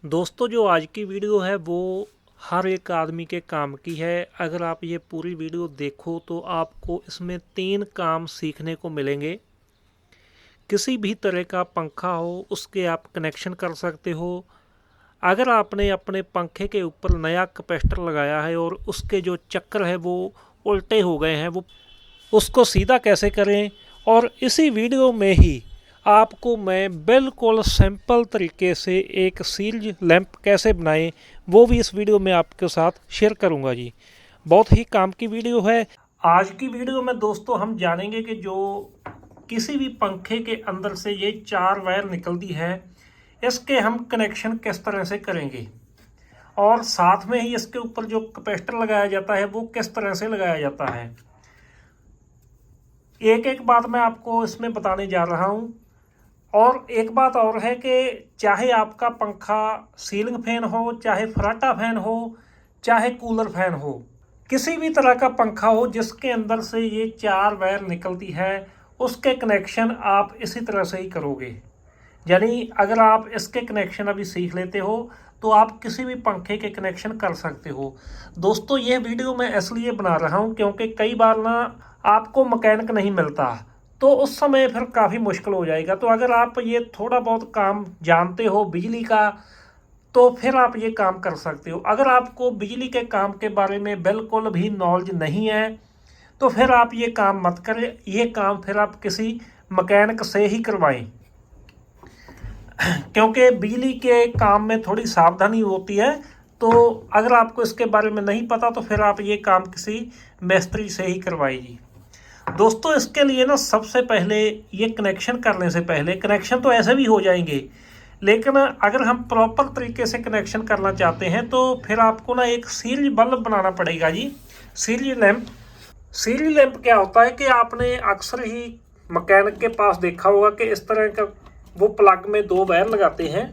दोस्तों जो आज की वीडियो है वो हर एक आदमी के काम की है। अगर आप ये पूरी वीडियो देखो तो आपको इसमें 3 काम सीखने को मिलेंगे। किसी भी तरह का पंखा हो उसके आप कनेक्शन कर सकते हो। अगर आपने अपने पंखे के ऊपर नया कैपेसिटर लगाया है और उसके जो चक्र है वो उल्टे हो गए हैं, वो उसको सीधा कैसे करें, और इसी वीडियो में ही आपको मैं बिल्कुल सिंपल तरीके से एक सीरीज लैंप कैसे बनाएं वो भी इस वीडियो में आपके साथ शेयर करूंगा जी। बहुत ही काम की वीडियो है। आज की वीडियो में दोस्तों हम जानेंगे कि जो किसी भी पंखे के अंदर से ये 4 वायर निकलती है, इसके हम कनेक्शन किस तरह से करेंगे, और साथ में ही इसके ऊपर जो कैपेसिटर लगाया जाता है वो किस तरह से लगाया जाता है। एक एक बात मैं आपको इसमें बताने जा रहा हूँ। और एक बात और है कि चाहे आपका पंखा सीलिंग फैन हो, चाहे फराटा फैन हो, चाहे कूलर फैन हो, किसी भी तरह का पंखा हो जिसके अंदर से ये 4 वायर निकलती है, उसके कनेक्शन आप इसी तरह से ही करोगे। यानी अगर आप इसके कनेक्शन अभी सीख लेते हो तो आप किसी भी पंखे के कनेक्शन कर सकते हो। दोस्तों ये वीडियो मैं इसलिए बना रहा हूँ क्योंकि कई बार ना आपको मैकेनिक नहीं मिलता, तो उस समय फिर काफ़ी मुश्किल हो जाएगा। तो अगर आप ये थोड़ा बहुत काम जानते हो बिजली का तो फिर आप ये काम कर सकते हो। अगर आपको बिजली के काम के बारे में बिल्कुल भी नॉलेज नहीं है तो फिर आप ये काम मत करें। ये काम फिर आप किसी मैकेनिक से ही करवाएं, क्योंकि बिजली के काम में थोड़ी सावधानी होती है। तो अगर आपको इसके बारे में नहीं पता तो फिर आप ये काम किसी मिस्त्री से ही करवाइए। दोस्तों इसके लिए ना सबसे पहले ये कनेक्शन करने से पहले, कनेक्शन तो ऐसे भी हो जाएंगे, लेकिन अगर हम प्रॉपर तरीके से कनेक्शन करना चाहते हैं तो फिर आपको ना एक सीरीज बल्ब बनाना पड़ेगा जी, सीरीज लैंप। सीरीज लैंप क्या होता है कि आपने अक्सर ही मैकेनिक के पास देखा होगा कि इस तरह का वो प्लग में 2 वायर लगाते हैं।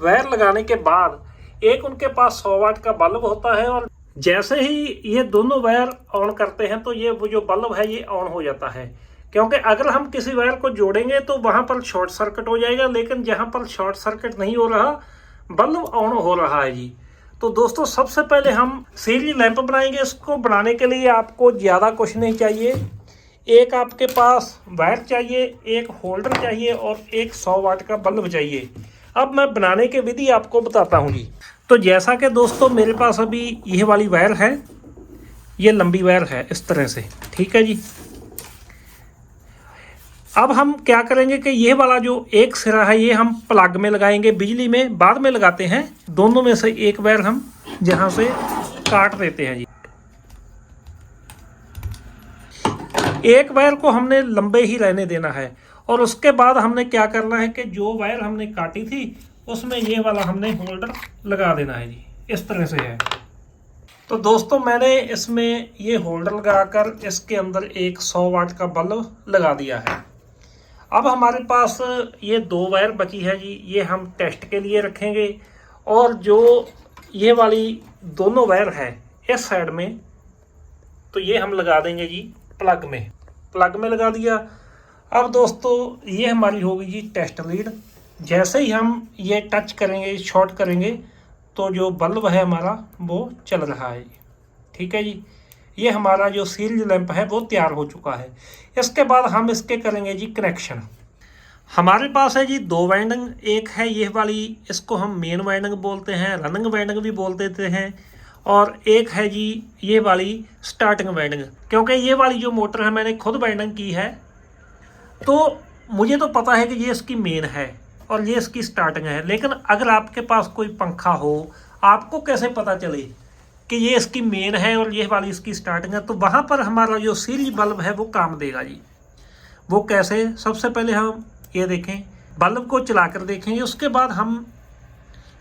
वायर लगाने के बाद एक उनके पास 100 वाट का बल्ब होता है, और जैसे ही ये दोनों वायर ऑन करते हैं तो ये वो जो बल्ब है ये ऑन हो जाता है। क्योंकि अगर हम किसी वायर को जोड़ेंगे तो वहां पर शॉर्ट सर्किट हो जाएगा, लेकिन जहां पर शॉर्ट सर्किट नहीं हो रहा, बल्ब ऑन हो रहा है जी। तो दोस्तों सबसे पहले हम सीरीज लैंप बनाएंगे। इसको बनाने के लिए आपको ज़्यादा कुछ नहीं चाहिए। एक आपके पास वायर चाहिए, एक होल्डर चाहिए और एक 100 वाट का बल्ब चाहिए। अब मैं बनाने की विधि आपको बताता हूँ जी। तो जैसा कि दोस्तों मेरे पास अभी यह वाली वायर है, ये लंबी वायर है इस तरह से, ठीक है जी। अब हम क्या करेंगे कि ये वाला जो एक सिरा है ये हम प्लग में लगाएंगे, बिजली में बाद में लगाते हैं। दोनों में से एक वायर हम जहां से काट देते हैं जी। एक वायर को हमने लंबे ही रहने देना है, और उसके बाद हमने क्या करना है कि जो वायर हमने काटी थी उसमें ये वाला हमने होल्डर लगा देना है जी, इस तरह से है। तो दोस्तों मैंने इसमें ये होल्डर लगाकर इसके अंदर एक 100 वाट का बल्ब लगा दिया है। अब हमारे पास ये 2 वायर बची है जी, ये हम टेस्ट के लिए रखेंगे। और जो ये वाली दोनों वायर है इस साइड में, तो ये हम लगा देंगे जी प्लग में। प्लग में लगा दिया। अब दोस्तों ये हमारी होगी जी टेस्ट लीड। जैसे ही हम ये टच करेंगे, शॉर्ट करेंगे, तो जो बल्ब है हमारा वो चल रहा है जी, ठीक है जी। ये हमारा जो सीरीज लैंप है वो तैयार हो चुका है। इसके बाद हम इसके करेंगे जी कनेक्शन। हमारे पास है जी 2 वाइंडिंग। एक है ये वाली, इसको हम मेन वाइंडिंग बोलते हैं, रनिंग वाइंडिंग भी बोल देते हैं। और एक है जी ये वाली स्टार्टिंग वाइंडिंग। क्योंकि ये वाली जो मोटर है मैंने खुद वाइंडिंग की है, तो मुझे तो पता है कि ये इसकी मेन है और ये इसकी स्टार्टिंग है। लेकिन अगर आपके पास कोई पंखा हो, आपको कैसे पता चले कि ये इसकी मेन है और ये वाली इसकी स्टार्टिंग है? तो वहाँ पर हमारा जो सीरीज बल्ब है वो काम देगा जी। वो कैसे? सबसे पहले हम ये देखें, बल्ब को चला कर देखेंगे। उसके बाद हम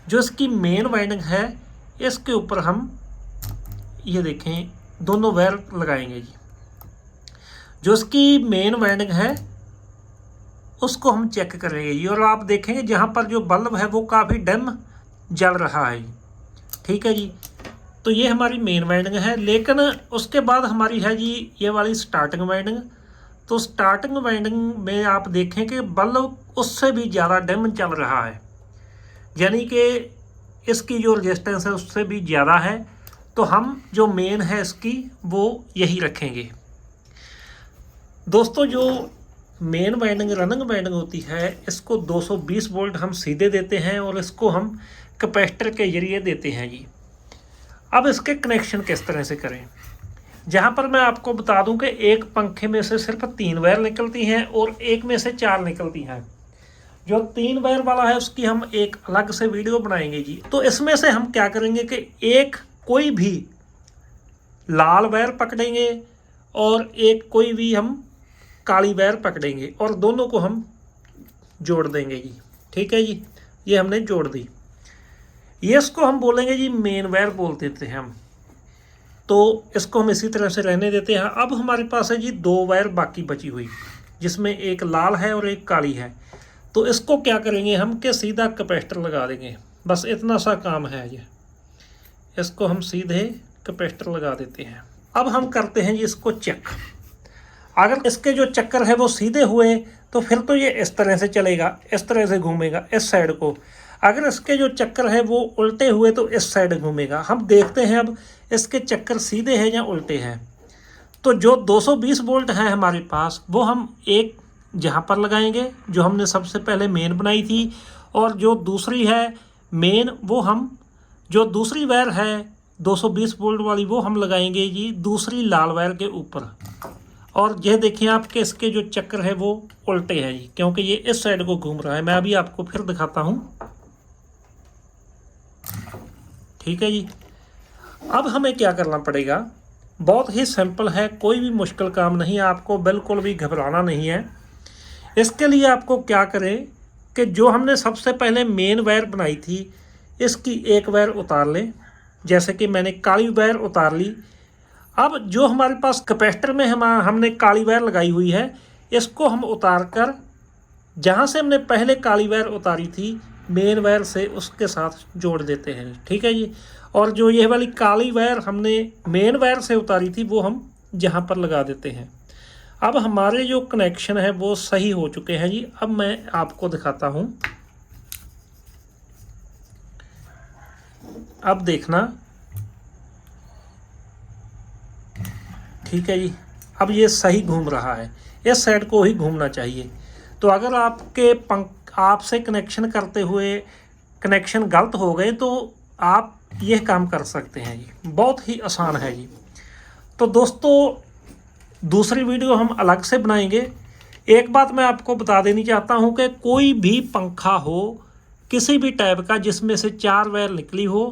जो इसकी मेन वाइंडिंग है इसके ऊपर हम ये देखें दोनों वायर लगाएंगे जी। जो इसकी मेन वाइंडिंग है उसको हम चेक करेंगे जी, और आप देखेंगे जहाँ पर जो बल्ब है वो काफ़ी डिम जल रहा है, ठीक है जी। तो ये हमारी मेन वाइंडिंग है। लेकिन उसके बाद हमारी है जी ये वाली स्टार्टिंग वाइंडिंग। तो स्टार्टिंग वाइंडिंग में आप देखें कि बल्ब उससे भी ज़्यादा डिम चल रहा है। यानी कि इसकी जो रेजिस्टेंस है उससे भी ज़्यादा है। तो हम जो मेन है इसकी वो यही रखेंगे। दोस्तों जो मेन वाइंडिंग रनिंग वाइंडिंग होती है इसको 220 वोल्ट हम सीधे देते हैं और इसको हम कैपेसिटर के जरिए देते हैं जी। अब इसके कनेक्शन किस तरह से करें, जहाँ पर मैं आपको बता दूं कि एक पंखे में से सिर्फ 3 वायर निकलती हैं और एक में से 4 निकलती हैं। जो 3 वायर वाला है उसकी हम एक अलग से वीडियो बनाएंगे जी। तो इसमें से हम क्या करेंगे कि एक कोई भी लाल वायर पकड़ेंगे और एक कोई भी हम काली वायर पकड़ेंगे और दोनों को हम जोड़ देंगे जी। ठीक है जी, ये हमने जोड़ दी। ये इसको हम बोलेंगे जी मेन वायर बोल देते हैं हम। तो इसको हम इसी तरह से रहने देते हैं। अब हमारे पास है जी 2 वायर बाकी बची हुई, जिसमें एक लाल है और एक काली है। तो इसको क्या करेंगे हम कि सीधा कैपेसिटर लगा देंगे। बस इतना सा काम है ये, इसको हम सीधे कैपेसिटर लगा देते हैं। अब हम करते हैं जी इसको चेक। अगर इसके जो चक्कर है वो सीधे हुए तो फिर तो ये इस तरह से चलेगा, इस तरह से घूमेगा इस साइड को। अगर इसके जो चक्कर है वो उल्टे हुए तो इस साइड घूमेगा। हम देखते हैं अब इसके चक्कर सीधे हैं या उल्टे हैं। तो जो 220 वोल्ट है हमारे पास वो हम एक जहाँ पर लगाएंगे जो हमने सबसे पहले मेन बनाई थी, और जो दूसरी है मेन वो हम जो दूसरी वायर है 220 वोल्ट वाली वो हम लगाएंगे जी दूसरी लाल वायर के ऊपर। और यह देखिए आपके इसके जो चक्कर है वो उल्टे हैं जी, क्योंकि ये इस साइड को घूम रहा है। मैं अभी आपको फिर दिखाता हूँ। ठीक है जी। अब हमें क्या करना पड़ेगा, बहुत ही सिंपल है, कोई भी मुश्किल काम नहीं है, आपको बिल्कुल भी घबराना नहीं है। इसके लिए आपको क्या करें कि जो हमने सबसे पहले मेन वायर बनाई थी इसकी एक वायर उतार लें, जैसे कि मैंने काली वायर उतार ली। अब जो हमारे पास कैपेसिटर में हमने काली वायर लगाई हुई है इसको हम उतार कर जहाँ से हमने पहले काली वायर उतारी थी मेन वायर से उसके साथ जोड़ देते हैं। ठीक है जी। और जो ये वाली काली वायर हमने मेन वायर से उतारी थी वो हम जहाँ पर लगा देते हैं। अब हमारे जो कनेक्शन है वो सही हो चुके हैं जी। अब मैं आपको दिखाता हूँ, अब देखना। ठीक है जी। अब ये सही घूम रहा है, इस साइड को ही घूमना चाहिए। तो अगर आपके आपसे कनेक्शन करते हुए कनेक्शन गलत हो गए तो आप यह काम कर सकते हैं जी, बहुत ही आसान है जी। तो दोस्तों दूसरी वीडियो हम अलग से बनाएंगे। एक बात मैं आपको बता देनी चाहता हूं कि कोई भी पंखा हो किसी भी टाइप का जिसमें से 4 वायर निकली हो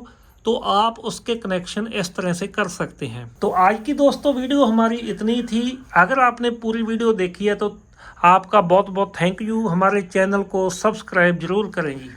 तो आप उसके कनेक्शन इस तरह से कर सकते हैं। तो आज की दोस्तों वीडियो हमारी इतनी थी। अगर आपने पूरी वीडियो देखी है तो आपका बहुत बहुत थैंक यू। हमारे चैनल को सब्सक्राइब जरूर करें जी।